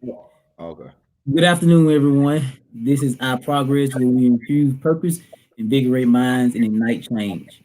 Okay. Good afternoon, everyone. This is Our Progress, where we infuse purpose, invigorate minds, and ignite change.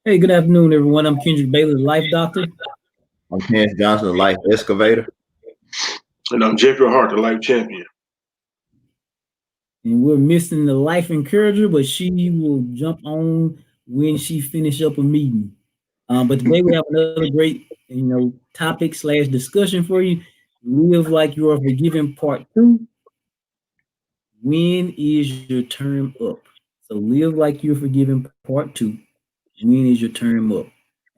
Hey, good afternoon, everyone. I'm Kendrick Baylor, the Life Doctor, I'm Chance Johnson, the life excavator. And I'm Jeffrey Hart, the life champion. and we're missing the Life Encourager, but she will jump on when she finish up a meeting. But today we have another great, topic slash discussion for you. Live like you are forgiven, part two. When is your term up? So live like you're forgiven, part two. When is your term up?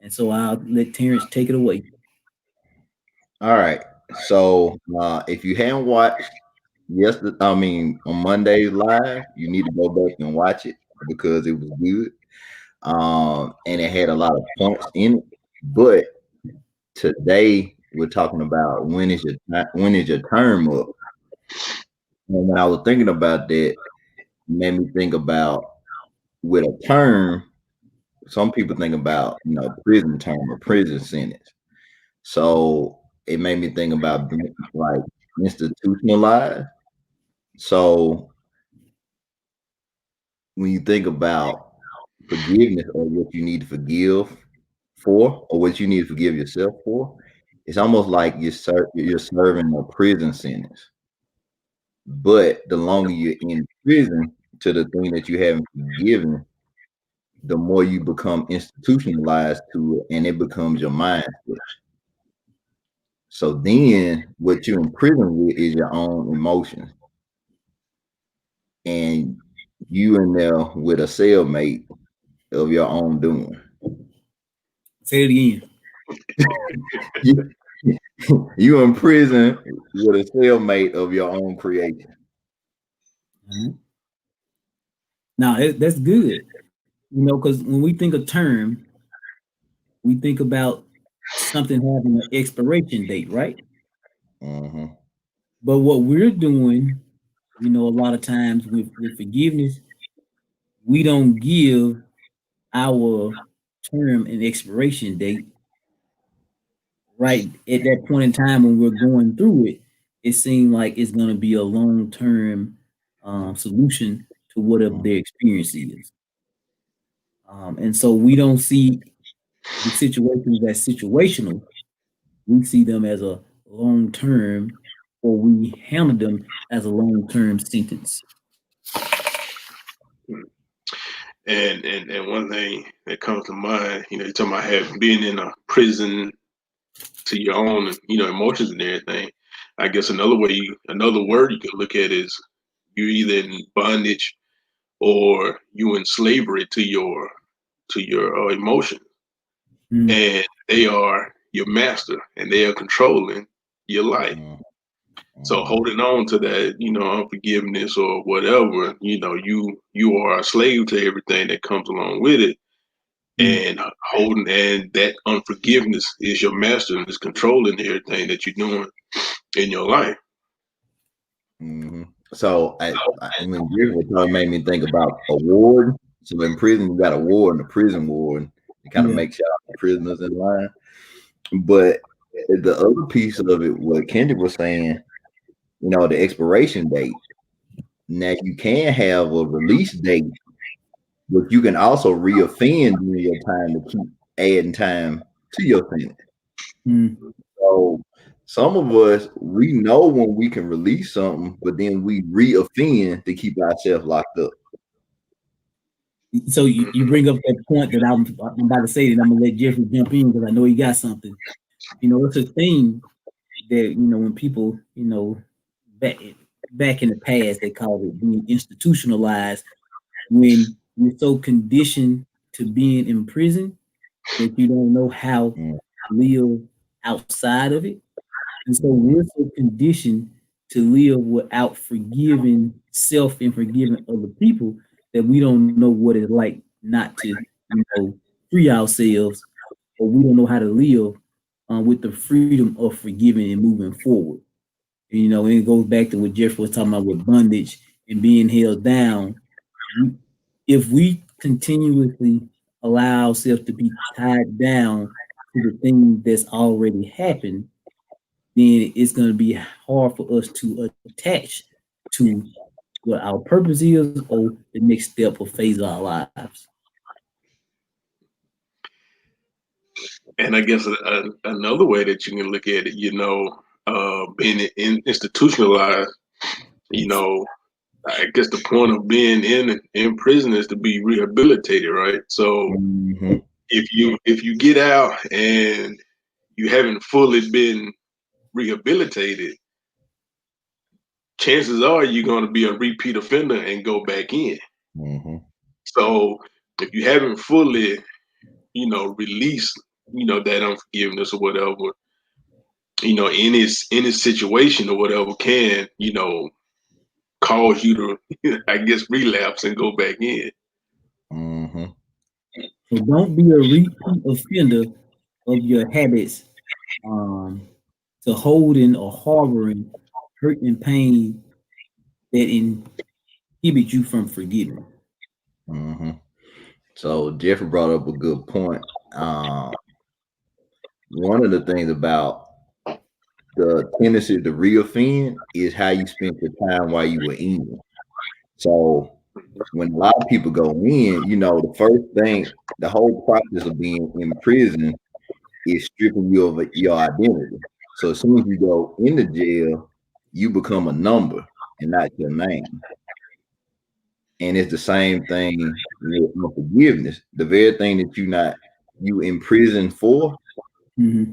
And so I'll let Terrence take it away. All right. So if you haven't watched on Monday's live, you need to go back and watch it because it was good. And it had a lot of points in it. But today we're talking about when is your term up? And when I was thinking about that, it made me think about with a term, some people think about prison term or prison sentence. So it made me think about being like institutionalized. So when you think about forgiveness or what you need to forgive for or what you need to forgive yourself for, it's almost like you're serving a prison sentence. But the longer you're in prison to the thing that you haven't forgiven, the more you become institutionalized to it and it becomes your mindset. So then what you're in prison with is your own emotions. And you in there with a cellmate of your own doing. Say it again. You, you in prison with a cellmate of your own creation. Mhm. Now that's good, because when we think of term, we think about something having an expiration date, right? Mm-hmm. But what we're doing, a lot of times with forgiveness, we don't give our term an expiration date right at that point in time when we're going through it. It seems like it's going to be a long term solution to whatever their experience is. And so we don't see the situations as situational. We see them as a long term, or we handle them as a long term sentence. And one thing that comes to mind, you're talking about having being in a prison to your own, emotions and everything. I guess another word you could look at is you either in bondage or you in slavery to your emotions, Mm. and they are your master and they are controlling your life. So Mm-hmm. holding on to that, unforgiveness or whatever, you are a slave to everything that comes along with it. Mm. And that unforgiveness is your master and is controlling everything that you're doing in your life. Mm-hmm. So when you were talking, made me think about a ward. So in prison, you got a ward and a prison ward. It kind of Yeah. makes sure the prisoners in line. But the other piece of it, what Kendrick was saying, the expiration date. Now you can have a release date, but you can also reoffend during your time to keep adding time to your sentence. Mm. So some of us we know when we can release something, but then we reoffend to keep ourselves locked up. So you bring up that point that I'm about to say, that I'm gonna let Jeffrey jump in because I know he got something. It's a thing that when people back back in the past they called it being institutionalized, when you're so conditioned to being in prison that you don't know how to mm, live outside of it. And so we're so conditioned to live without forgiving self and forgiving other people that we don't know what it's like not to, free ourselves, or we don't know how to live with the freedom of forgiving and moving forward. And it goes back to what Jeff was talking about with bondage and being held down. If we continuously allow ourselves to be tied down to the thing that's already happened, then it's going to be hard for us to attach to what our purpose is or the next step or phase of our lives. And I guess another way that you can look at it, being institutionalized, you know, I guess the point of being in prison is to be rehabilitated, right? So mhm, if you get out and you haven't fully been rehabilitated, chances are you're going to be a repeat offender and go back in. mhm, So if you haven't fully, released, that unforgiveness or whatever, any situation or whatever can, cause you to, I guess, relapse and go back in. mhm, So don't be a repeat offender of your habits, um, to holding or harboring hurt and pain that inhibit you from forgiving. mhm. So Jeffrey brought up a good point. Um, One of the things about the tendency to reoffend is how you spent your time while you were in. So when a lot of people go in, the first thing, the whole process of being in prison is stripping you of your identity. So as soon as you go into jail, you become a number and not your name. And it's the same thing with unforgiveness. The very thing that you in prison for, Mm-hmm.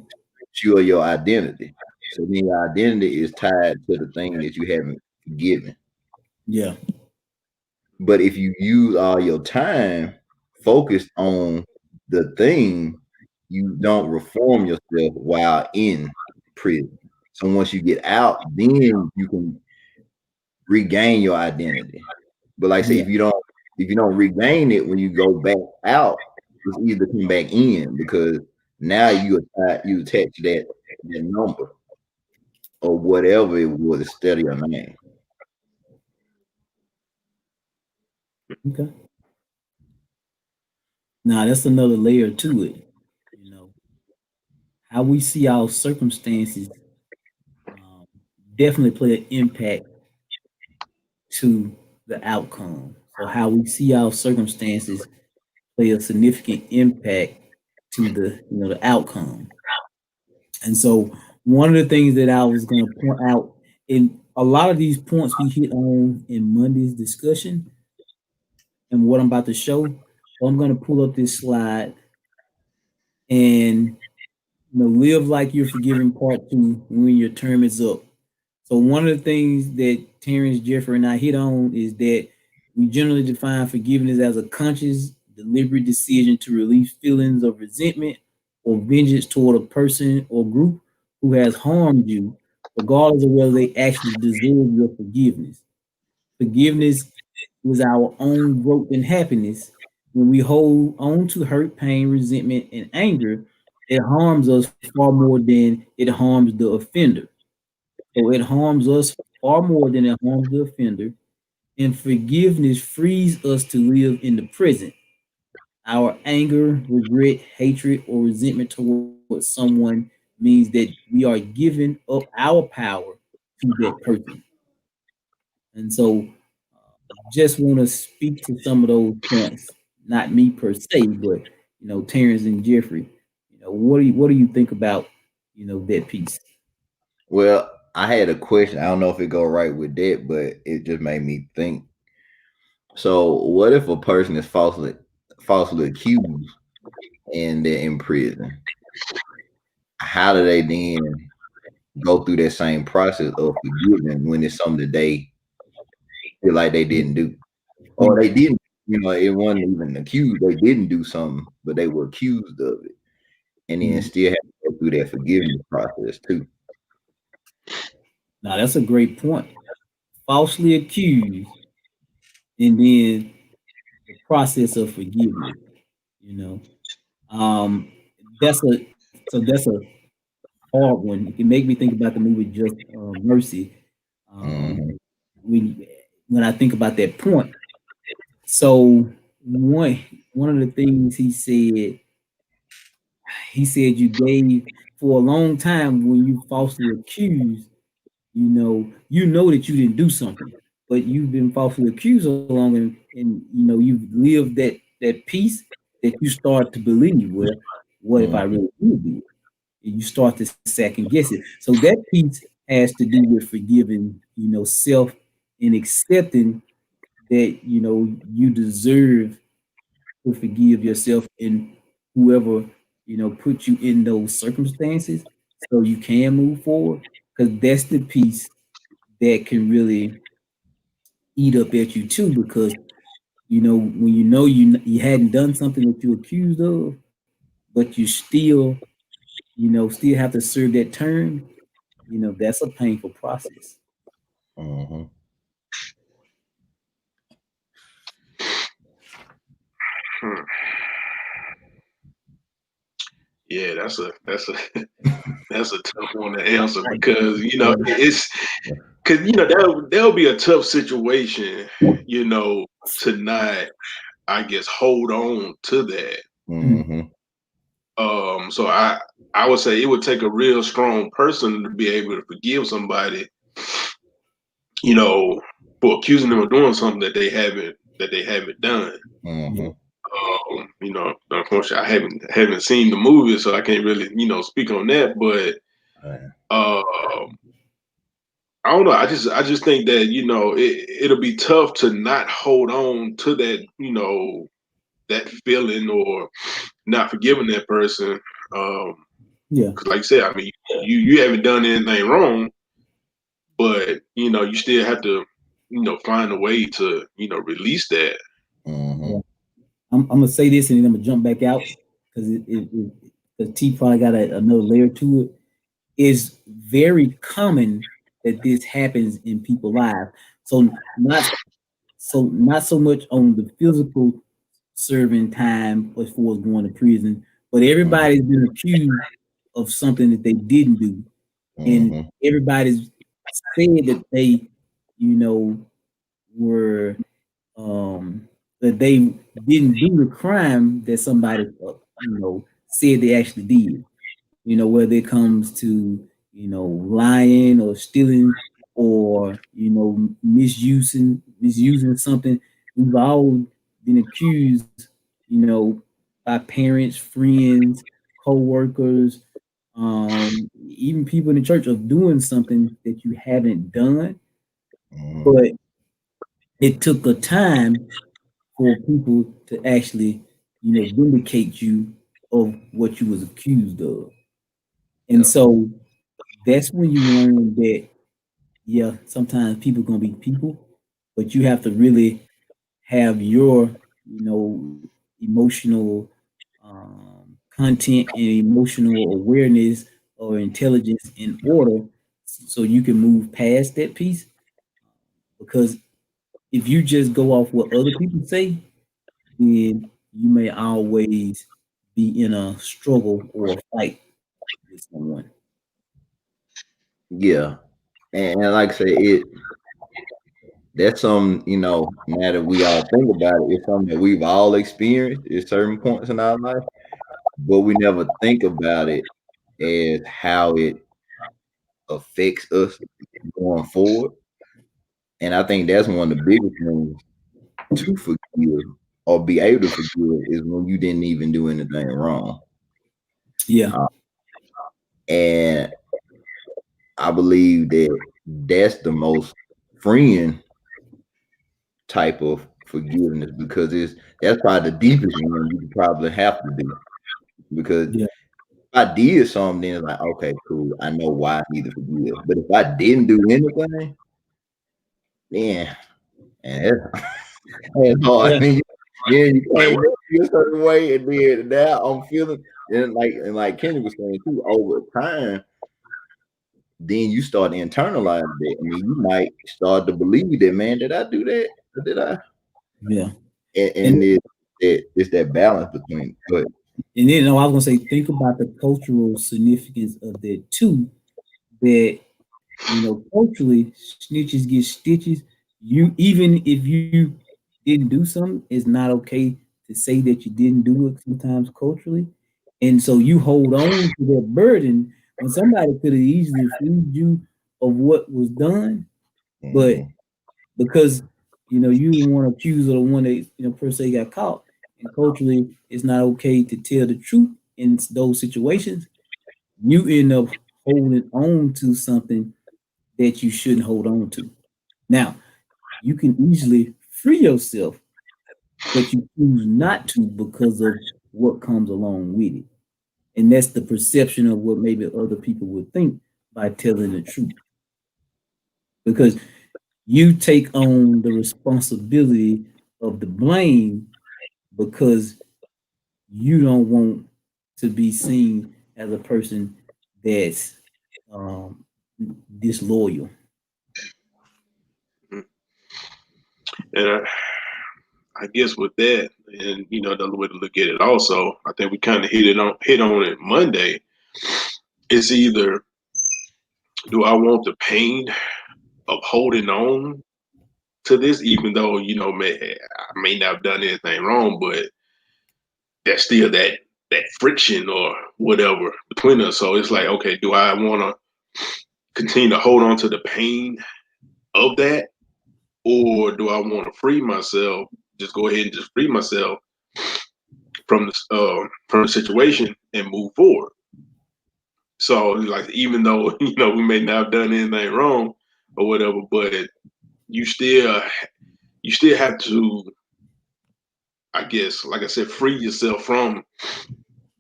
you are your identity. So then your identity is tied to the thing that you haven't forgiven. Yeah. But if you use all your time focused on the thing, you don't reform yourself while in prison. So once you get out, then you can regain your identity. But like I say, Yeah. if you don't regain it when you go back out, it's either come back in because now you attach that number or whatever it was instead of your name. Okay. Now that's another layer to it. You know, how we see our circumstances um, definitely play an impact to the outcome. So how we see our circumstances play a significant impact to the outcome. And so one of the things that I was going to point out in a lot of these points we hit on in Monday's discussion and what I'm about to show. So I'm going to pull up this slide and live like you're forgiving part two when your term is up. So one of the things that Terrence, Jeffrey, and I hit on is that we generally define forgiveness as a conscious, deliberate decision to release feelings of resentment or vengeance toward a person or group who has harmed you, regardless of whether they actually deserve your forgiveness. Forgiveness is our own growth and happiness. When we hold on to hurt, pain, resentment, and anger, it harms us far more than it harms the offender. So it harms us far more than it harms the offender. And forgiveness frees us to live in the present. Our anger, regret, hatred, or resentment towards someone means that we are giving up our power to that person. And so just want to speak to some of those points. Not me per se, but Terrence and Jeffrey. What do you think about that piece? Well, I had a question. I don't know if it go right with that, but it just made me think. So, what if a person is falsely accused and they're in prison? How do they then go through that same process of forgiving when it's something that they feel like they didn't do, or they didn't? it wasn't even accused. They didn't do something, but they were accused of it, and then Mhm. still have to go through that forgiveness process too. Now that's a great point. Falsely accused, and then the process of forgiveness. You know, um, that's a hard one. It can make me think about the movie Just Mercy. Um, Mm-hmm. when when I think about that point, so one of the things he said you gave for a long time when you falsely accused, you know that you didn't do something, but you've been falsely accused so long, and you've lived that peace that you start to believe, well, what if I Mm-hmm. really did do it? And you start to second guess it. So that piece has to do with forgiving, self, and accepting that you deserve to forgive yourself and whoever put you in those circumstances, so you can move forward. Because that's the piece that can really eat up at you too. Because when you hadn't done something that you're accused of, but you still have to serve that term. That's a painful process. Mm-hmm. Hmm. Yeah, that's a that's a tough one to answer Right. because Yeah. it's because that'll be a tough situation, to not, I guess, hold on to that. Mm. Mm-hmm. So I would say it would take a real strong person to be able to forgive somebody, you know, for accusing them of doing something that they haven't done. Yeah. Mm-hmm. Unfortunately, I haven't seen the movie, so I can't really, speak on that. But Right. uh, I don't know. I just think that it'll be tough to not hold on to that, that feeling or not forgiving that person. Um, Yeah. because like I said, I mean, you haven't done anything wrong, but you still have to, find a way to, release that. Mm-hmm. Yeah. I'm gonna say this and then I'm gonna jump back out because the T probably got another layer to it. It's very common that this happens in people's lives. So not so much on the physical serving time as far as going to prison, but everybody's been accused of something that they didn't do, and Mm-hmm. everybody's said that they, you know, were that they didn't do the crime that somebody said they actually did. Whether it comes to lying or stealing or misusing something. We've all been accused, by parents, friends, co-workers, even people in the church of doing something that you haven't done. Mm-hmm. But it took a time for people to actually, vindicate you of what you was accused of. And Yeah. so that's when you learn that, yeah, sometimes people gonna be people, but you have to really have your, emotional content and emotional awareness or intelligence in order so you can move past that piece. Because if you just go off what other people say, then you may always be in a struggle or a fight with someone. Yeah. And like I say, that's some, now that we all think about it, it's something that we've all experienced at certain points in our life, but we never think about it as how it affects us going forward. And I think that's one of the biggest things to forgive or be able to forgive is when you didn't even do anything wrong. Yeah, Uh, and I believe that that's the most freeing type of forgiveness because that's probably the deepest one you could probably have to do. Because if yeah, I did something, then it's like, okay, cool, I know why I need to forgive. But if I didn't do anything, then and it's hard. yeah. Yeah, you Like came what? up feel a certain way, and then now I'm feeling, and like Kenny was saying too, over time, then you start to internalize that. I mean, you might start to believe that, man, did I do that? Or did I? Yeah. And And it's that balance between. But and then I was gonna say, think about the cultural significance of that too. That culturally, snitches get stitches. You even if you didn't do something, it's not okay to say that you didn't do it. Sometimes culturally, and so you hold on to that burden when somebody could have easily freed you of what was done, but mhm, because you the one accused of the one that per se got caught, and culturally it's not okay to tell the truth in those situations. You end up holding on to something that you shouldn't hold on to. Now, you can easily free yourself, but you choose not to because of what comes along with it. And that's the perception of what maybe other people would think by telling the truth. Because you take on the responsibility of the blame because you don't want to be seen as a person that's um, disloyal. And I guess with that, and another way to look at it, also, I think we kind of hit on it Monday. It's either do I want the pain of holding on to this, even though I may not have done anything wrong, but there's still that friction or whatever between us. So it's like, okay, do I want to continue to hold on to the pain of that, or do I want to free myself? Just go ahead and just free myself from the situation and move forward. So like, even though we may not have done anything wrong or whatever, but you still you still have to, I guess, like I said, free yourself from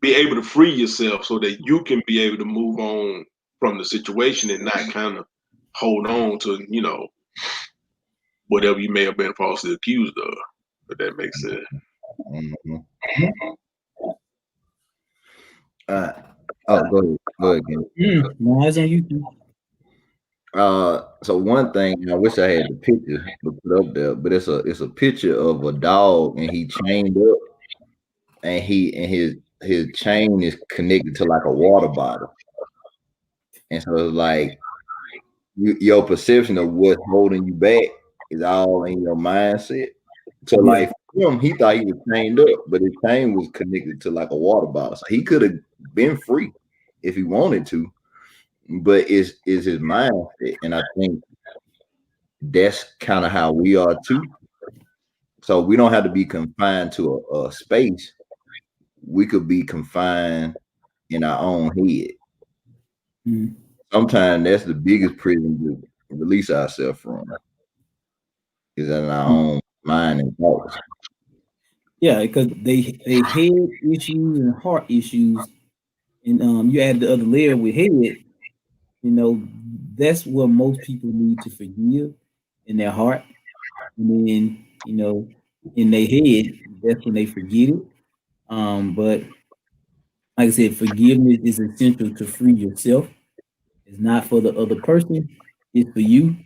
be able to free yourself so that you can be able to move on from the situation and not kind of hold on to whatever you may have been falsely accused of. If that makes sense. mhm. Mhm. Uh, oh, go ahead, Kenny. No, eyes on you. So one thing I wish I had the picture to put up there, but it's a picture of a dog and he chained up and his chain is connected to like a water bottle, and so it's like your perception of what's holding you back is all in your mindset. So Yeah. like for him, he thought he was chained up, but his chain was connected to like a water bottle, so he could have been free if he wanted to, but it's his mindset, and I think that's kind of how we are too. So we don't have to be confined to a space. We could be confined in our own head. Mm. Sometimes that's the biggest prison to release ourselves from is in our Mm. own mind and thoughts. Yeah, because they head issues and heart issues, and you add the other layer with head. That's what most people need to forgive in their heart, and then in their head, that's when they forget it. But like I said, forgiveness is essential to free yourself. It's not for the other person, it's for you.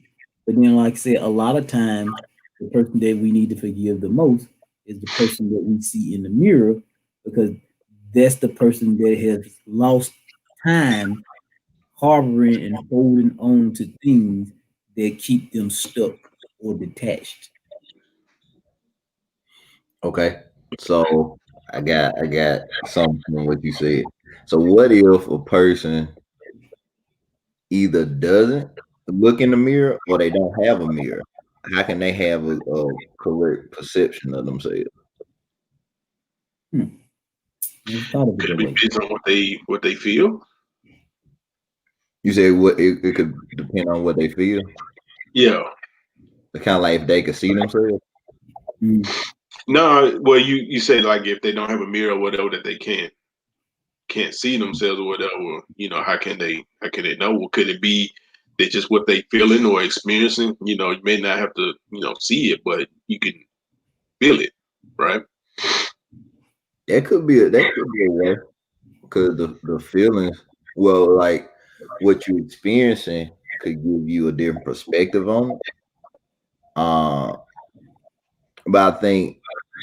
But then, like I said, a lot of times the person that we need to forgive the most is the person that we see in the mirror because that's the person that has lost time harboring and holding on to things that keep them stuck or detached. Okay. So I got something from what you said. So what if a person either doesn't look in the mirror or they don't have a mirror? How can they have a correct perception of themselves? Hmm. Never thought of it Could that it be way. based on what they feel? You say what it could depend on what they feel. Yeah. Kind of like if they could see themselves. Hmm. No, well, you say like if they don't have a mirror or whatever that they can't see themselves or whatever, how can they know? Well, could it be that just what they feeling or experiencing? You may not have to see it, but you can feel it. right? That could be a way because the feelings, well, like what you're experiencing could give you a different perspective on it. Uh, but I think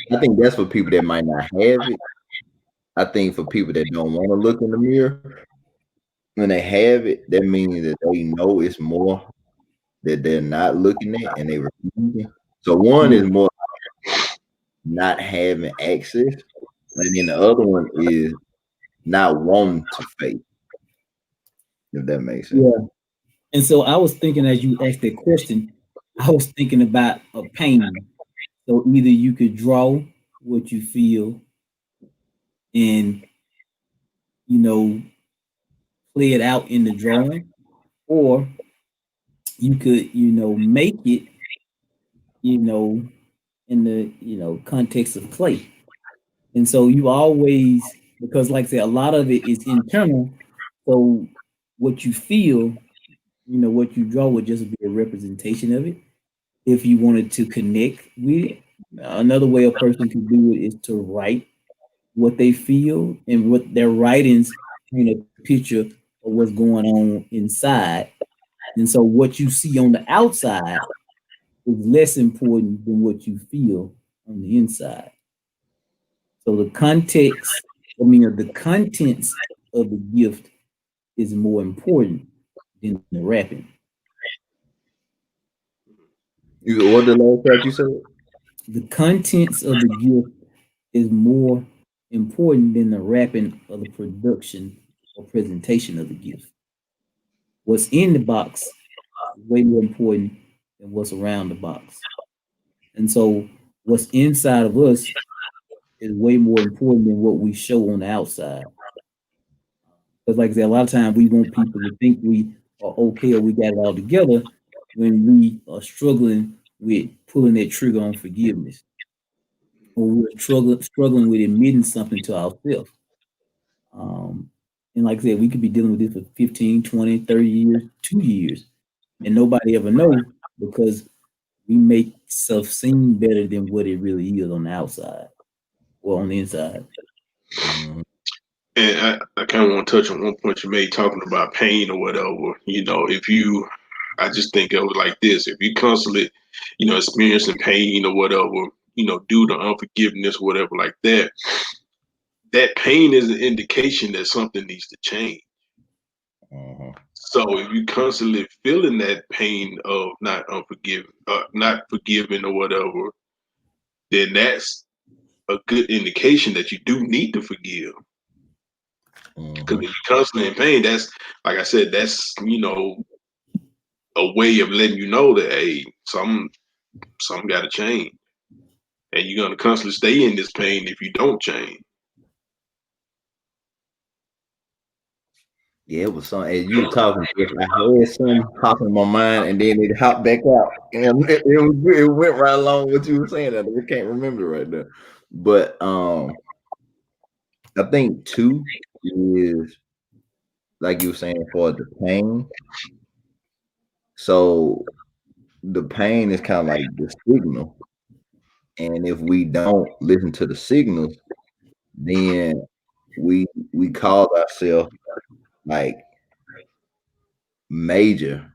that's for people that might not have it. I think for people that don't want to look in the mirror, when they have it, that means that they know it's more that they're not looking at and they refusing. So one Yeah, is more not having access, and then the other one is not wanting to face, if that makes sense. yeah. And so I was thinking as you asked that question, I was thinking about a painting. So either you could draw what you feel and play it out in the drawing, or you could make it you know in the context of clay. And so you always, because like I said, a lot of it is internal. So what you feel, what you draw would just be a representation of it. If you wanted to connect with it, another way a person can do it is to write what they feel, and what their writings paint a picture of what's going on inside. And so what you see on the outside is less important than what you feel on the inside. So the context, the contents of the gift is more important than the wrapping. What the last part you said? The contents of the gift is more important than the wrapping of the production or presentation of the gift. What's in the box is way more important than what's around the box. And so what's inside of us is way more important than what we show on the outside. Because, like I said, a lot of times we want people to think we are okay or we got it all together when we are struggling with pulling that trigger on forgiveness, or we're struggling with admitting something to ourselves. Um, and like I said, we could be dealing with this for 15, 20, 30 years, 2 years, and nobody ever know because we make stuff seem better than what it really is on the outside or on the inside. Mhm. And I kind of want to touch on one point you made talking about pain or whatever. If you, I just think of it like this: if you constantly, experiencing pain or whatever, due to unforgiveness, whatever like that, that pain is an indication that something needs to change. Mhm. So if you constantly feeling that pain of not forgiving or whatever, then that's a good indication that you do need to forgive. Because Mhm. if you're constantly in pain, that's like I said, that's a way of letting you know that hey, some got to change, and you're gonna constantly stay in this pain if you don't change. Yeah, it was something. As you were talking, I had something pop in my mind, and then it hopped back out, and it went right along with what you were saying. I can't remember right now, but I think two is like you were saying for the pain. So the pain is kind of like the signal, and if we don't listen to the signals, then we we cause ourselves like major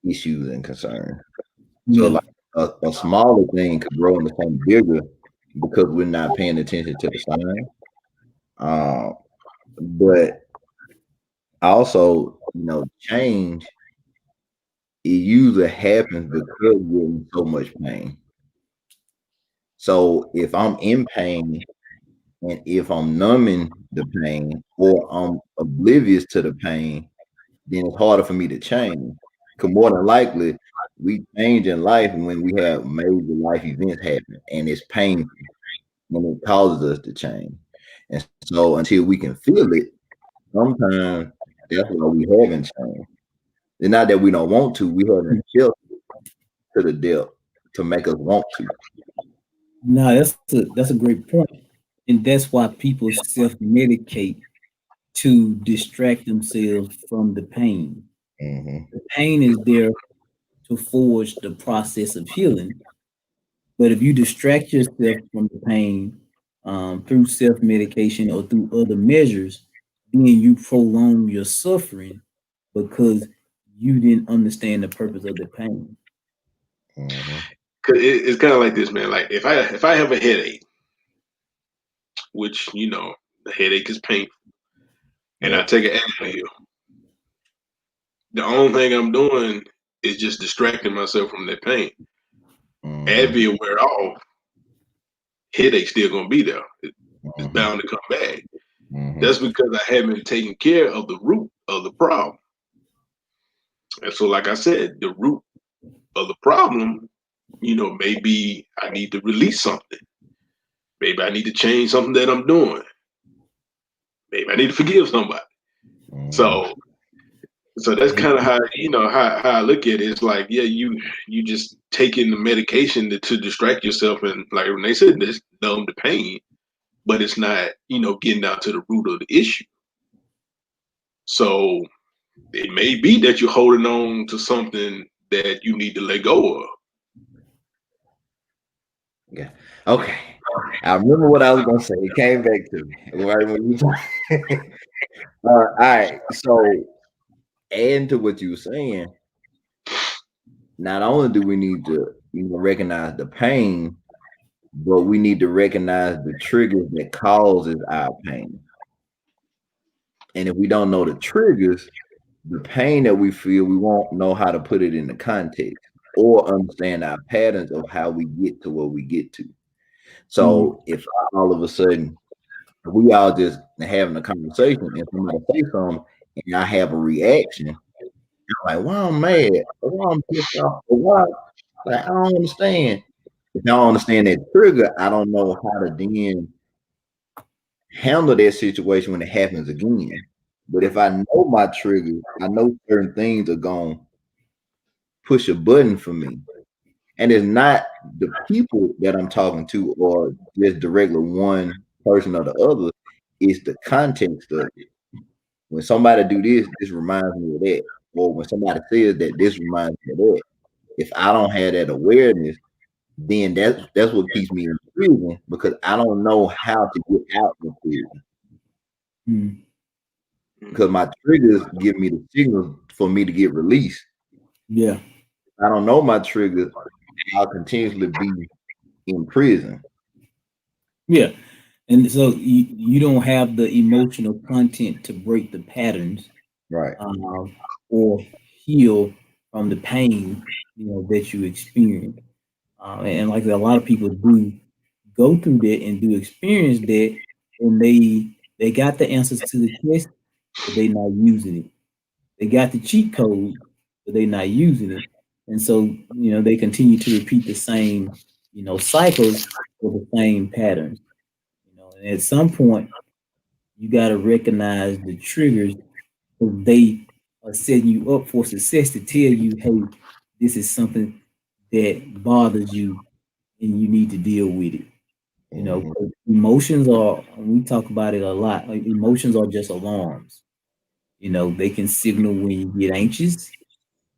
issues and concerns. So Yeah. like a smaller thing could grow into something bigger because we're not paying attention to the signs. Um, but also, change it usually happens because we're in so much pain. So if I'm in pain and if I'm numbing the pain or I'm oblivious to the pain, then it's harder for me to change. Because more than likely, we change in life when we have major life events happen, and it's painful when it causes us to change. And so until we can feel it, sometimes that's why we haven't changed. It's not that we don't want to, we haven't felt to the depth to make us want to. No, that's a great point. And that's why people self-medicate to distract themselves from the pain. Hmm. The pain is there to forge the process of healing. But if you distract yourself from the pain through self medication or through other measures, then you prolong your suffering because you didn't understand the purpose of the pain. Mm-hmm. Cause it's kind of like this, man. Like if I have a headache, which the headache is painful, and I Yep. take an Advil, the only thing I'm doing is just distracting myself from that pain. Mm-hmm. Advil wear off, headache still gonna be there. It's Mm-hmm. bound to come back. Mm-hmm. That's because I haven't taken care of the root of the problem. And so, like I said, the root of the problem, maybe I need to release something. Maybe I need to change something that I'm doing. Maybe I need to forgive somebody. Mm-hmm. So so that's kind of how how I look at it. It's like, yeah, you just taking the medication to distract yourself, and like when they said this, numb the pain, but it's not getting down to the root of the issue. So it may be that you're holding on to something that you need to let go of. Yeah. Okay. I remember what I was gonna say. It came back to me. Right when you all right. So adding to what you were saying, not only do we need to recognize the pain, but we need to recognize the triggers that causes our pain. And if we don't know the triggers, the pain that we feel, we won't know how to put it in the context or understand our patterns of how we get to where we get to. Mhm. So if all of a sudden we all just having a conversation and somebody say something and I have a reaction, I'm like, why I'm mad, or why I'm pissed off, or why, like, I don't understand. If I don't understand that trigger, I don't know how to then handle that situation when it happens again. But if I know my trigger, I know certain things are going to push a button for me. And it's not the people that I'm talking to or just the regular one person or the other, it's the context of it. When somebody do this, this reminds me of that. Or when somebody says that, this reminds me of that. If I don't have that awareness, then that's what keeps me in prison because I don't know how to get out of prison. Mhm. Because my triggers give me the signals for me to get released. Yeah. I don't know my triggers, I'll continuously be in prison. Yeah. And so you don't have the emotional content to break the patterns Right. or heal from the pain, that you experience. And like a lot of people do go through that and do experience that, and they got the answers to the test, but they not using it. They got the cheat code, but they not using it. And so, they continue to repeat the same, cycles or the same patterns. And at some point, you got to recognize the triggers because they are setting you up for success to tell you, hey, this is something that bothers you and you need to deal with it. Mm-hmm. 'Cause emotions are, we talk about it a lot, like emotions are just alarms. They can signal when you get anxious,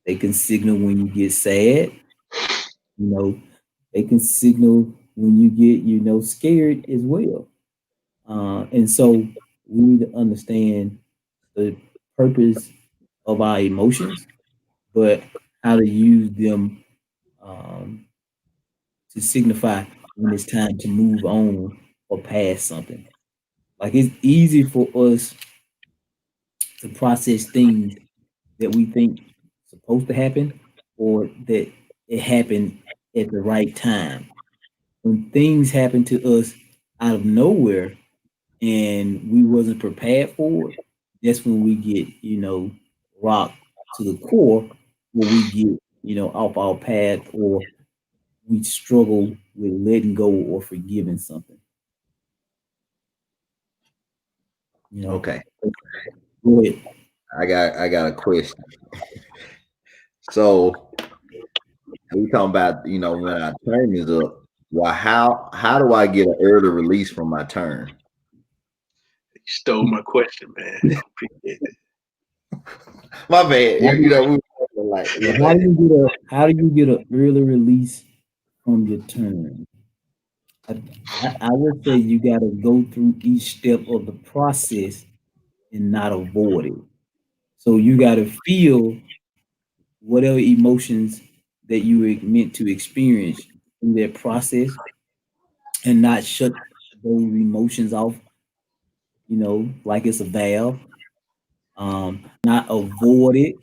they can signal when you get sad, you know, they can signal when you get, scared as well. And so we need to understand the purpose of our emotions, but how to use them um, to signify when it's time to move on or past something. Like it's easy for us to process things that we think supposed to happen or that it happened at the right time. When things happen to us out of nowhere and we wasn't prepared for it, that's when we get, rocked to the core, where we get, off our path or we struggle with letting go or forgiving something. You know, Okay. go ahead. I got a question. So we talking about, when our term is up, well, how do I get an early release from my term? You stole my question, man. Appreciate it. My bad. How do, We were talking like how do you get a early release from your term. I, I would say you got to go through each step of the process and not avoid it. So you got to feel whatever emotions that you were meant to experience in that process and not shut those emotions off, like it's a valve. Not avoid it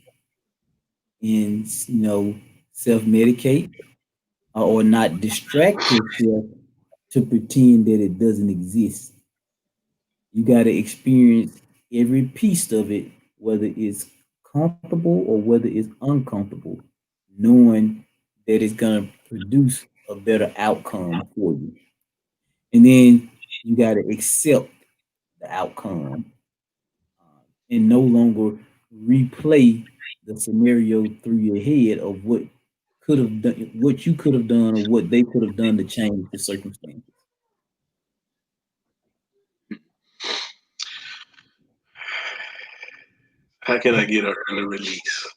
and, self medicate or not distract yourself to pretend that it doesn't exist. You got to experience every piece of it, whether it's comfortable or whether it's uncomfortable, knowing that it's going to produce a better outcome for you. And then you got to accept the outcome and no longer replay the scenario through your head of what could have done, what you could have done, or what they could have done to change the circumstances. How can I get an early release?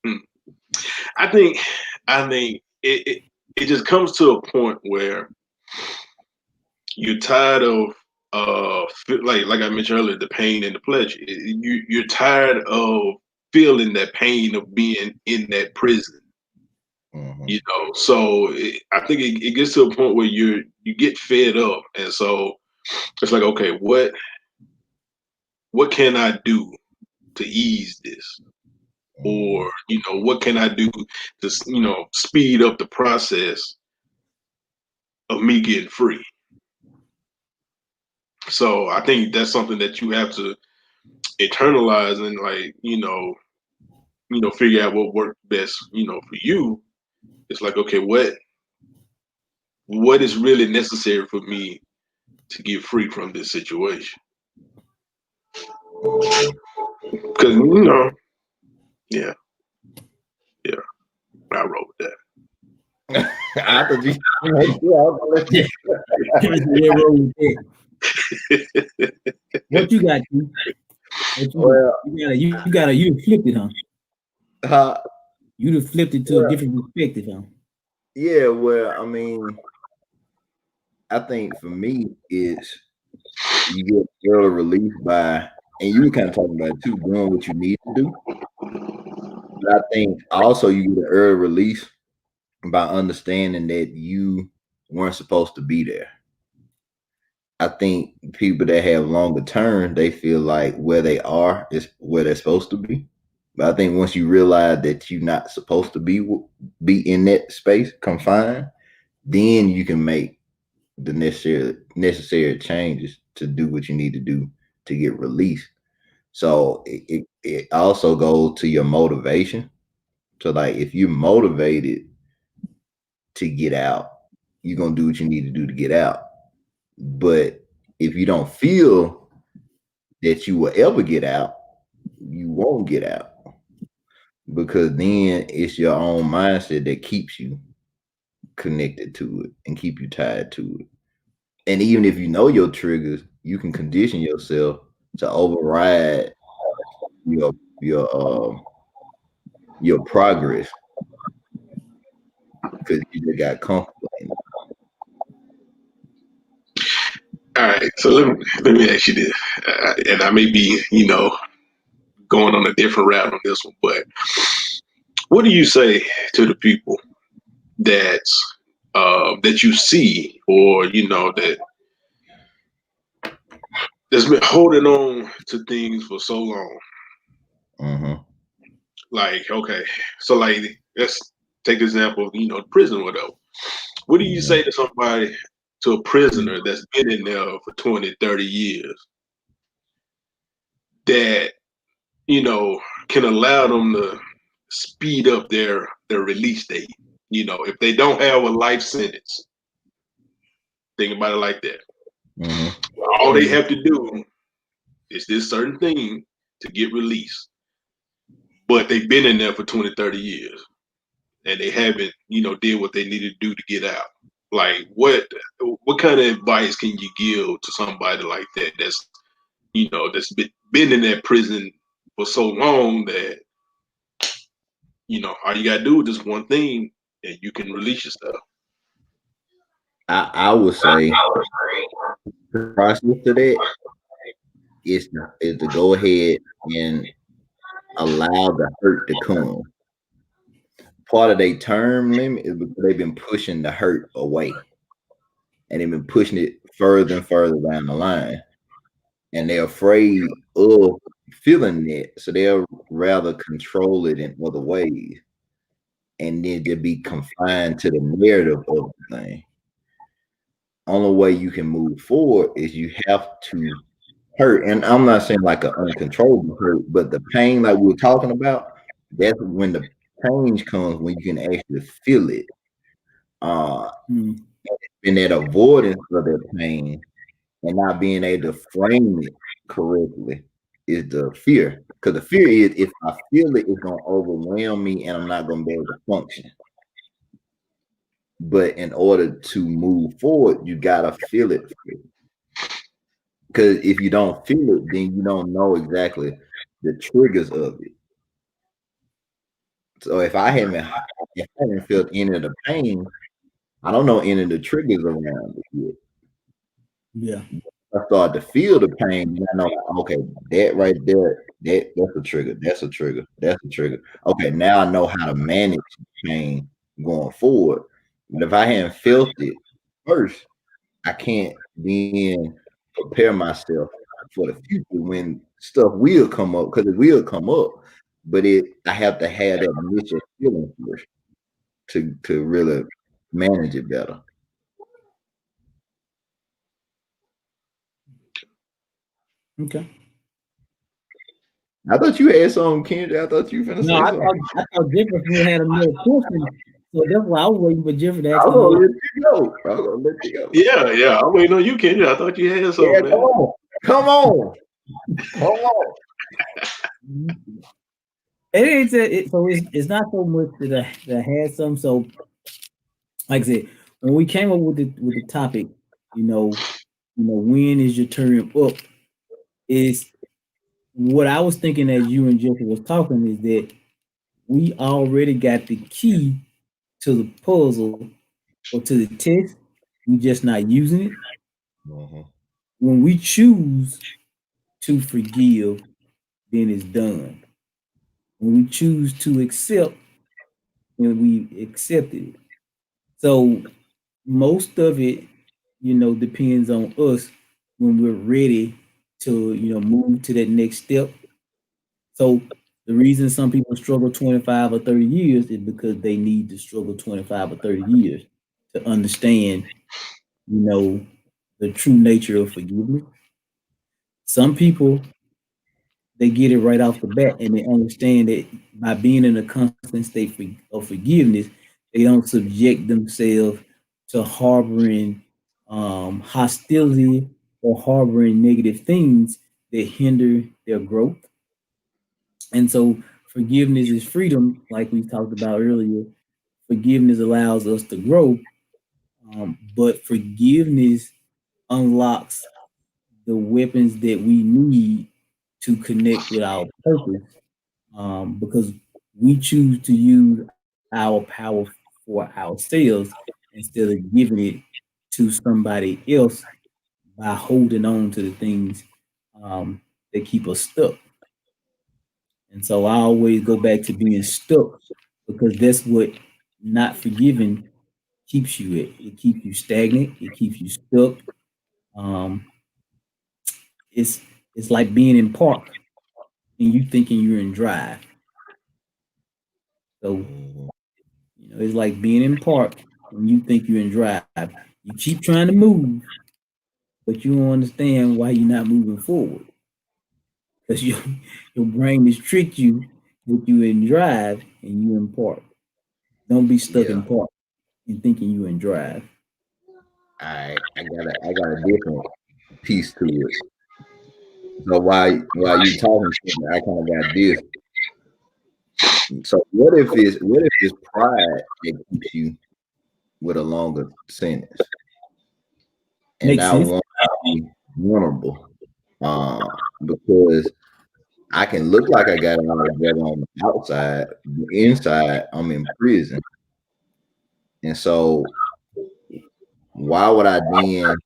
Hmm. I think I think it just comes to a point where you're tired of like I mentioned earlier, the pain and the pleasure. You're tired of feeling that pain of being in that prison. Mm-hmm. So I think it gets to a point where you get fed up, and so it's like, okay, what can I do to ease this? Mm-hmm. Or what can I do to speed up the process of me getting free? So I think that's something that you have to internalize and, like, figure out what works best, for you. It's like, okay, what is really necessary for me to get free from this situation? Mm-hmm. Because yeah, yeah, I wrote with I thought you. Yeah, I was gonna let you. Yeah, wrong with that. that. What you got, Keith? What Well, you flipped it, huh? uh, You'd have flipped it to a well, different perspective, huh? yeah. Well, I mean, I think for me, it's you get early relief by, and you were kind of talking about it too, doing what you need to do. But I think also you get an early release by understanding that you weren't supposed to be there. I think people that have longer term, they feel like where they are is where they're supposed to be. But I think once you realize that you're not supposed to be in that space confined, then you can make the necessary changes to do what you need to do to get released. So it also goes to your motivation. So like if you're motivated to get out, you're gonna do what you need to do to get out. But if you don't feel that you will ever get out, you won't get out because then it's your own mindset that keeps you connected to it and keep you tied to it. And even if you know your triggers, you can condition yourself to override your your um your progress because you just got comfortable in it. All right, so let me ask you this, and I may be, going on a different route on this one, but what do you say to the people that that you see, or that's been holding on to things for so long? Mm-hmm. Like, okay, so like let's take the example of prison or whatever. What do you Mm-hmm. say to somebody, to a prisoner that's been in there for 20, 30 years, that can allow them to speed up their release date? If they don't have a life sentence, think about it like that. Mm-hmm. All they have to do is this certain thing to get released, but they've been in there for 20, 30 years and they haven't, did what they needed to do to get out. Like, what kind of advice can you give to somebody like that that's been in that prison for so long that all you gotta do is just one thing and you can release yourself? I would say the process to that is to go ahead and allow the hurt to come. Part of their term limit is because they've been pushing the hurt away, and they've been pushing it further and further down the line, and they're afraid of feeling that, so they'll rather control it in other ways, and then to be confined to the narrative of the thing. Only way you can move forward is you have to hurt. And I'm not saying like an uncontrollable hurt, but the pain like we were talking about, that's when the change comes when you can actually feel it. Uh Mm. and that avoidance of that pain and not being able to frame it correctly is the fear. Because the fear is if I feel it, it's gonna overwhelm me and I'm not gonna be able to function. But in order to move forward, you gotta feel it. Because if you don't feel it, then you don't know exactly the triggers of it. So if I haven't felt any of the pain, I don't know any of the triggers around it yet. Yeah. I start to feel the pain, and I know, okay, that right there, that's a trigger. That's a trigger. That's a trigger. Okay, now I know how to manage pain going forward. But if I hadn't felt it first, I can't then prepare myself for the future when stuff will come up because it will come up. But I have to have that initial feeling first to really manage it better. Okay. I thought you had something, Kendra. I thought you were finna No, say something. I thought Jefferson had another question, so that's why I was waiting for Jefferson to I ask was gonna another. let you go. I was gonna let you go. Yeah, yeah. I'm waiting on you, Kendra. I thought you had Yeah, something, come man. on. Come on. Come on. It ain't so it's not so much that I had some. So like I said, when we came up with the topic, you know, when is your turn up? Is what I was thinking as you and Jeffrey was talking is that we already got the key to the puzzle or to the test. We just not using it. Mhm. When we choose to forgive, then it's done. When we choose to accept, when we accepted it. So most of it, depends on us when we're ready to, move to that next step. So the reason some people struggle 25 or 30 years is because they need to struggle 25 or 30 years to understand, you know, the true nature of forgiveness. Some people they get it right off the bat and they understand that by being in a constant state of forgiveness, they don't subject themselves to harboring hostility or harboring negative things that hinder their growth. And so forgiveness is freedom, like we talked about earlier. Forgiveness allows us to grow, but forgiveness unlocks the weapons that we need to connect with our purpose, because we choose to use our power for ourselves instead of giving it to somebody else by holding on to the things that keep us stuck. And so I always go back to being stuck because that's what not forgiving keeps you at. It keeps you stagnant. It keeps you stuck. Um, it's it's like being in park and you thinking you're in drive. So Mhm. it's like being in park and you think you're in drive. You keep trying to move, but you don't understand why you're not moving forward because your brain has tricked you that you in drive and you in park. Don't be stuck in Yeah. park and thinking you in drive. I got a different piece to it. So while you talking, I kind of got this. So what if it's pride that keeps you with a longer sentence and Makes not sense. want to be vulnerable? Because I can look like I got it all together on the outside, but inside I'm in prison. And so why would I then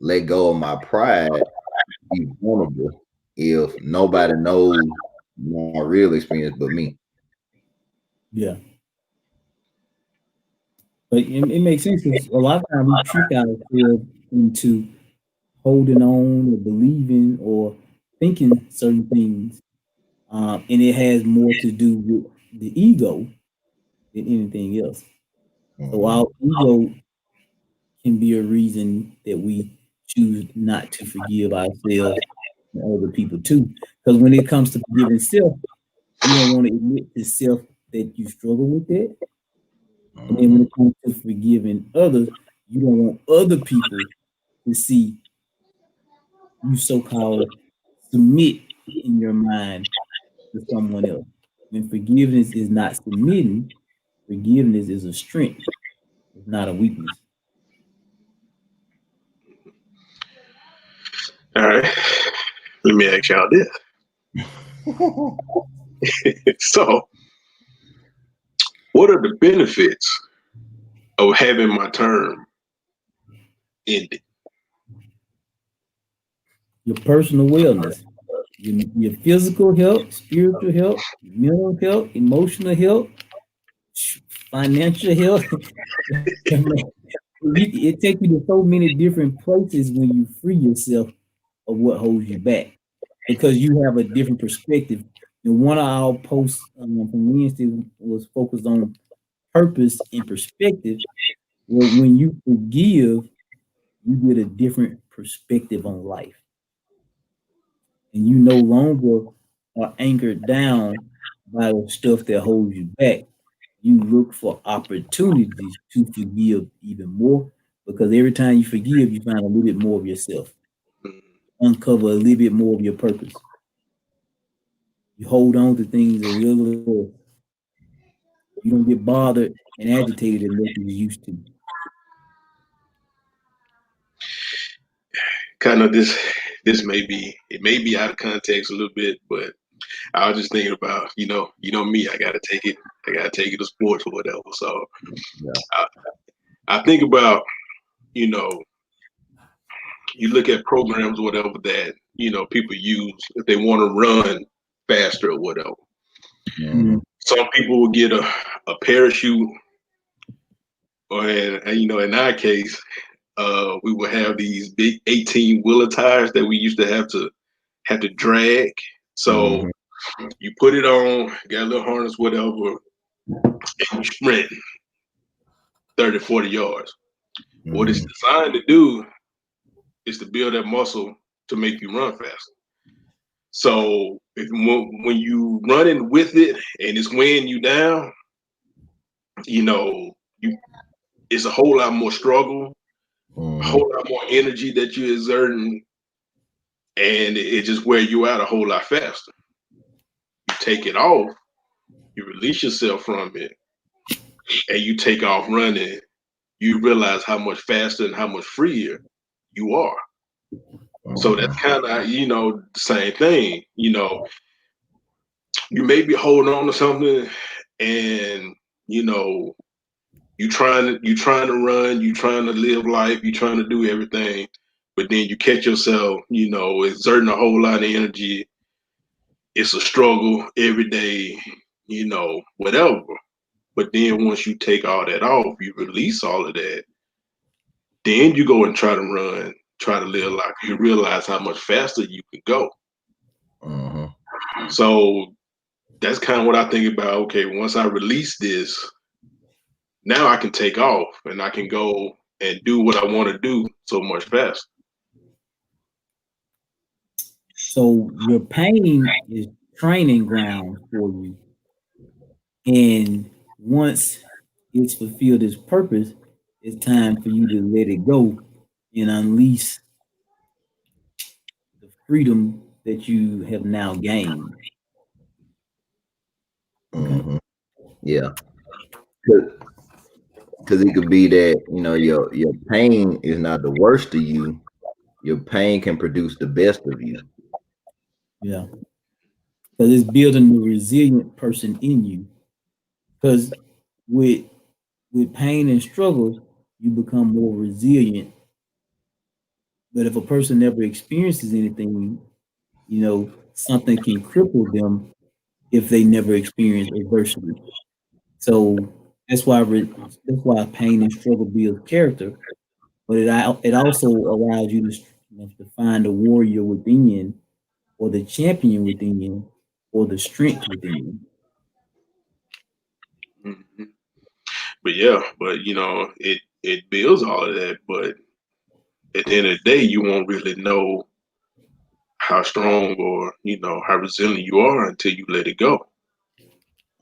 let go of my pride, be vulnerable, if nobody knows my real experience but me? Yeah, but it makes sense because a lot of times we trick ourselves into holding on or believing or thinking certain things, and it has more to do with the ego than anything else. So Mm-hmm. our ego can be a reason that we choose not to forgive ourselves and other people too. Because when it comes to forgiving self, you don't want to admit to self that you struggle with that. And then when Mm-hmm. it comes to forgiving others, you don't want other people to see you so-called submit in your mind to someone else. When forgiveness is not submitting, forgiveness is a strength, it's not a weakness. All right. Let me ask y'all this. So, what are the benefits of having my term ended? Your personal wellness, your physical health, spiritual health, mental health, emotional health, financial health. It takes you to so many different places when you free yourself of what holds you back because you have a different perspective. And one of our posts from Wednesday was focused on purpose and perspective. Well, when you forgive, you get a different perspective on life, and you no longer are anchored down by the stuff that holds you back. You look for opportunities to forgive even more because every time you forgive, you find a little bit more of yourself, uncover a little bit more of your purpose. You hold on to things a little. You don't get bothered and agitated as much as you used to. Kind of this may be it may be out of context a little bit, but I was just thinking about me. I gotta take it to sports or whatever. So Yeah. I, I think about you know you look at programs or whatever that people use if they want to run faster or whatever. Mm. Mm-hmm. Some people will get a parachute, or in our case, we would have these big 18 wheeler tires that we used to have to drag. So Mm-hmm. you put it on, got a little harness, whatever, and you sprint 30, 40 yards. What it's Mm-hmm. designed to do is to build that muscle to make you run faster. So when you running with it and it's weighing you down, you know, you it's a whole lot more struggle, a Mm-hmm. whole lot more energy that you're exerting, and it just wear you out a whole lot faster. You take it off, you release yourself from it, and you take off running, you realize how much faster and how much freer you are. So that's Mm-hmm. kind of, the same thing. You may be holding on to something and, you know, you trying to run, you trying to live life, you trying to do everything, but then you catch yourself, exerting a whole lot of energy. It's a struggle every day, whatever. But then once you take all that off, you release all of that, then you go and try to run, try to live life. You realize how much faster you can go. Mm-hmm. So that's kind of what I think about. Okay, once I release this, now I can take off and I can go and do what I want to do so much faster. So your pain is training ground for you. And once it's fulfilled its purpose, it's time for you to let it go and unleash the freedom that you have now gained. Okay. Mm-hmm. Yeah. Because it could be that your pain is not the worst of you. Your pain can produce the best of you. Yeah. Because it's building the resilient person in you. Because with with pain and struggle, you become more resilient. But if a person never experiences anything, something can cripple them if they never experience adversity. So that's why pain and struggle builds character, but it also allows you to, to find the warrior within, or the champion within, or the strength within. Hmm. But yeah, but it builds all of that. But at the end of the day, you won't really know how strong or how resilient you are until you let it go.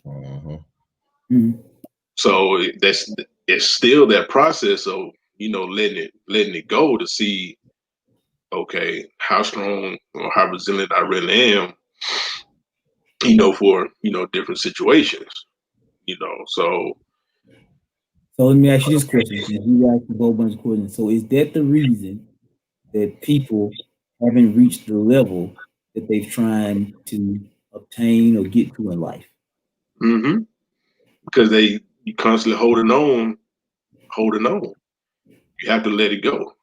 Mm-hmm. Mhm. So it's still that process of letting it go to see, okay, how strong or how resilient I really am, for different situations. So So let me ask you this question, since you asked a whole bunch of questions. So is that the reason that people haven't reached the level that they're trying to obtain or get to in life? hmm because you constantly holding on. You have to let it go.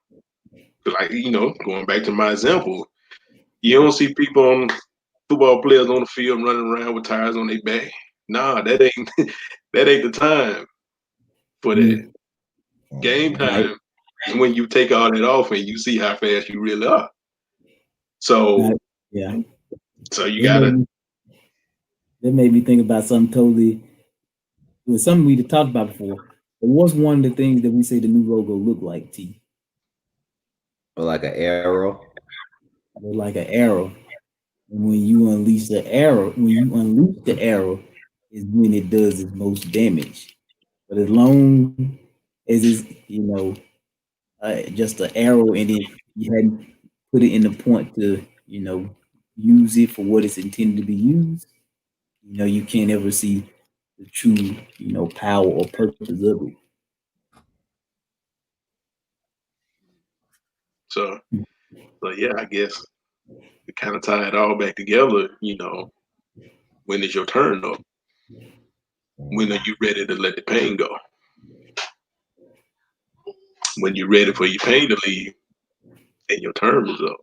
Like, going back to my example, you don't see people on football players on the field running around with tires on their back. Nah, that ain't that ain't the time for that. Mm, Game Mm-hmm. right, time is when you take all that off and you see how fast you really are. right, So yeah. so you That made gotta me that made me think about something totally. It was something we talked about before. But what's one of the things that we say the new logo look like? T Or like an arrow. look like an arrow. And when you unleash the arrow, is when it does its most damage. But as long as it's just an arrow, and then you hadn't put it in the point to use it for what it's intended to be used, you can't ever see the true power or purpose of it. so so yeah, I guess to kind of tie it all back together, when is your turn up? When are Mm-hmm. you ready to let the pain go? When you're ready for your pain to leave and your term is up,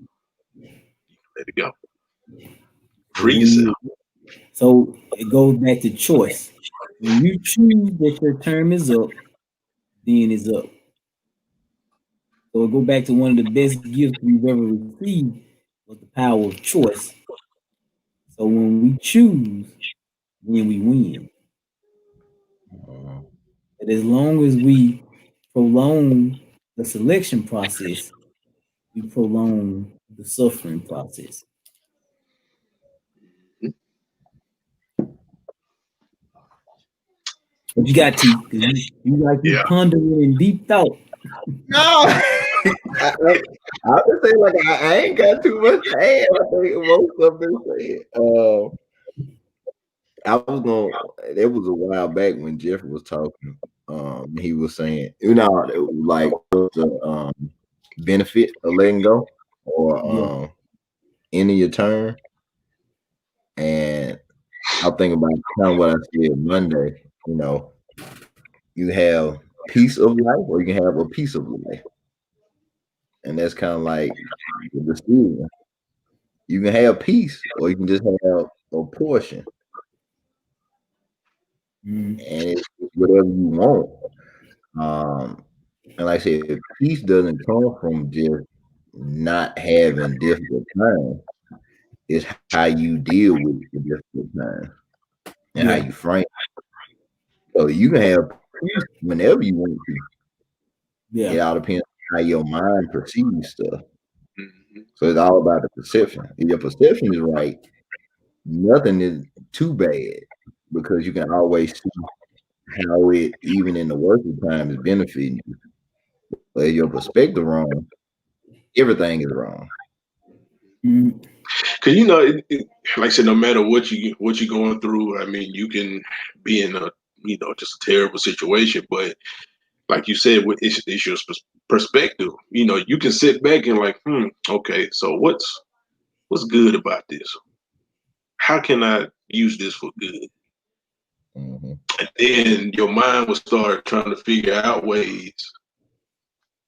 let it go. Is Free when yourself. you So it goes back to choice. When you choose that your term is up, then it's up. So it go back to one of the best gifts we've ever received was the power of choice. So when we choose, then we win. Mm-hmm. But as long as we prolong the selection process, we prolong the suffering process. What you got, T? Because you Yeah. pondering in deep thought. No, I would say like I ain't got too much to add. I think most of it said. I was going. It was a while back when Jeffrey was talking. He was saying, like what's the benefit of letting go or Yeah. ending your turn. And I think about kind of what I said Monday. You have peace of life, or you can have a piece of life, and that's kind of like the decision. You can have peace, or you can just have a portion, Mm, and it's whatever you want. And like I said, peace doesn't come from just not having difficult times. It's how you deal with the difficult times and how yeah. you frame. So you can have peace whenever you want to. Yeah. It all depends on how your mind perceives stuff. Mhm. So it's all about the perception. If your perception is right, nothing is too bad because you can always see how it, even in the worst of times, is benefiting you. But if your perspective wrong, everything is wrong. Mm, Cause like I said, no matter what you're going through, I mean, you can be in a just a terrible situation, but like you said, it's your perspective. You can sit back and like, okay, so what's good about this? How can I use this for good? Hmm. And then your mind will start trying to figure out ways.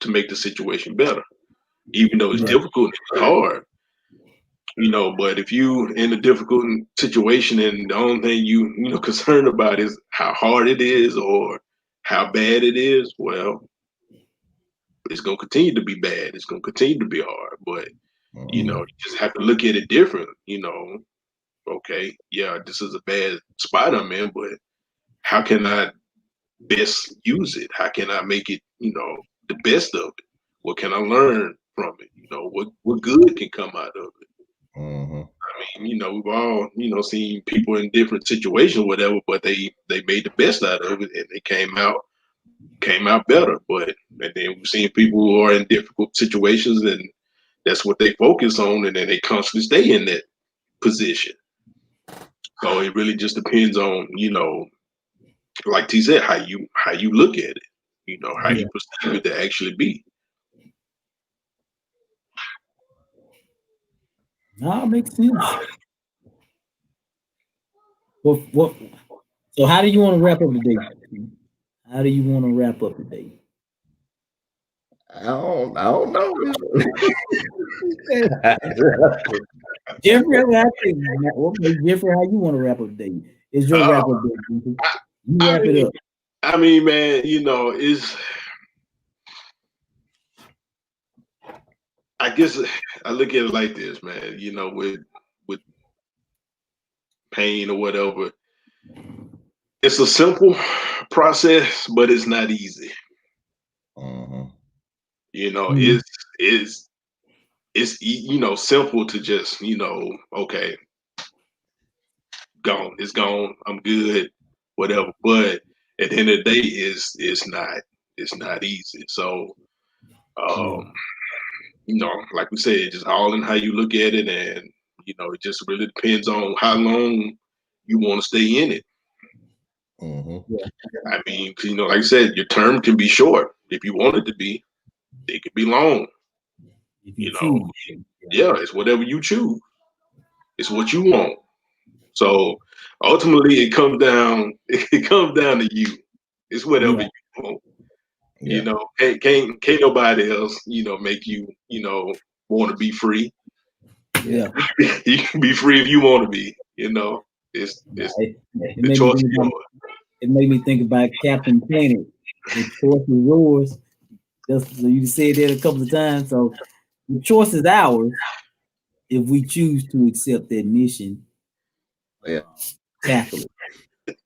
to make the situation better, even though it's Yeah. difficult, it's hard. But if you in a difficult situation and the only thing concerned about is how hard it is or how bad it is, well, it's gonna continue to be bad. It's gonna continue to be hard. But Mm-hmm. you just have to look at it different. Okay, yeah, this is a bad spot I'm in, but how can I best use it? How can I make it, the best of it? What can I learn from it? What good can come out of it? Mm-hmm. I mean, we've all, seen people in different situations, whatever, but they made the best out of it and they came out better. But and then we've seen people who are in difficult situations and that's what they focus on, and then they constantly stay in that position. So it really just depends on, like T said, how you look at it, how you Yeah. perceive it to actually be. No, it makes sense. What? So, how do you want to wrap up today? How do you want to wrap up today? I don't know. Jeffrey, I think, okay, Jeffrey, how you want to wrap up today? It's your Uh, wrap up day. Jeffrey. I, You I wrap it mean, up. man, is I guess I look at it like this, man. With pain or whatever, it's a simple process, but it's not easy. Mm-hmm. Mhm. It's simple to just okay, gone, it's gone, I'm good, whatever. But at the end of the day, it's not easy. So Yeah. um, like we said, just all in how you look at it, and it just really depends on how long you want to stay in it. Mm-hmm. Yeah. I mean, 'cause, like I said, your term can be short if you want it to be. It could be long. If you You know, choose. Yeah. yeah, it's whatever you choose. It's what you want. So ultimately, it comes down. It comes down to you. It's whatever Yeah. you want. Yeah. Can't nobody else make you want to be free. Yeah. Yeah. You can be free if you want to be. It's It the made me choice think is about yours. it made me think about Captain Planet. The choice is yours. Just so you said that a couple of times. So the choice is ours if we choose to accept that mission, Yeah. uh, tackle it.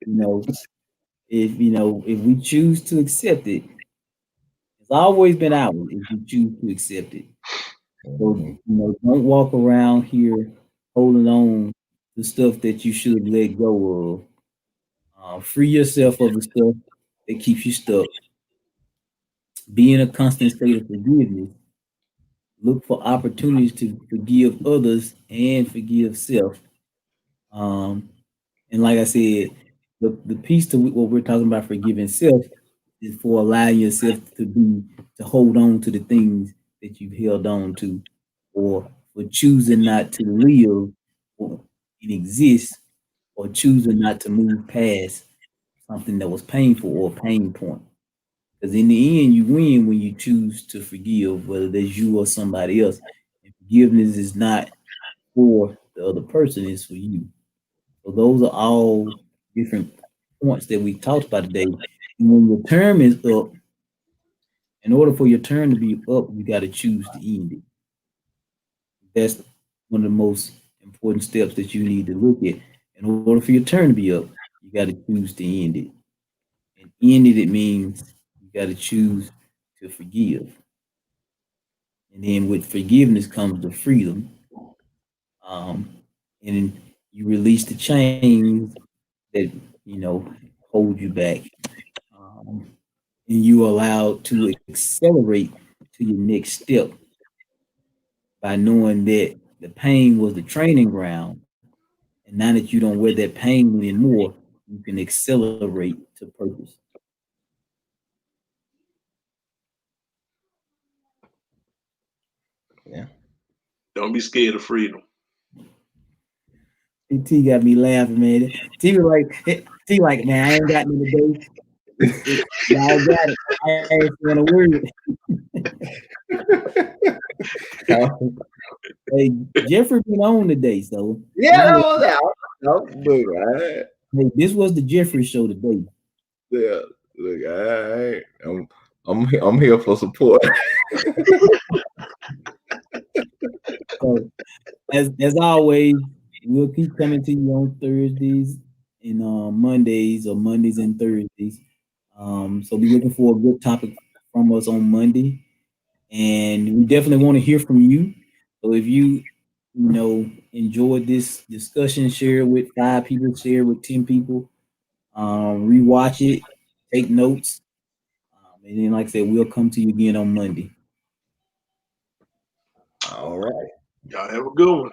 You know, if we choose to accept it, it's always been ours if we choose to accept it. So Mm-hmm. don't walk around here holding on to stuff that you should have let go of. Free yourself of the stuff that keeps you stuck. Be in a constant state of forgiveness. Look for opportunities to forgive others and forgive self. Um, and like I said, the piece to what we're talking about forgiving self is for allowing yourself to hold on to the things that you've held on to, or for choosing not to live or and exist, or choosing not to move past something that was painful or a pain point. Because in the end, you win when you choose to forgive, whether that's you or somebody else. And forgiveness is not for the other person, it's for you. So those are all different points that we talked about today. And when your term is up, in order for your term to be up, you got to choose to end it. That's one of the most important steps that you need to look at. In order for your turn to be up, you got to choose to end it. And end it, it means you got to choose to forgive. And then with forgiveness comes the freedom. Um, and then you release the chains that, you know, hold you back. Um, and you are allowed to accelerate to your next step by knowing that the pain was the training ground. And now that you don't wear that pain anymore, you can accelerate to purpose. Yeah. Don't be scared of freedom. T got me laughing, man. T like, man, I ain't got me today. Y'all got it. I ain't saying a word. Hey, Jeffrey been on today, so Yeah, that was out. No, look, this was the Jeffrey show today. yeah, look, I'm here for support. So as always, we'll keep coming to you on Thursdays and Mondays or Mondays and Thursdays. So be looking for a good topic from us on Monday, and we definitely want to hear from you. So if you enjoyed this discussion, share it with 5 people, share it with 10 people, rewatch it, take notes, and then like I said, we'll come to you again on Monday. All right. Y'all have a good one.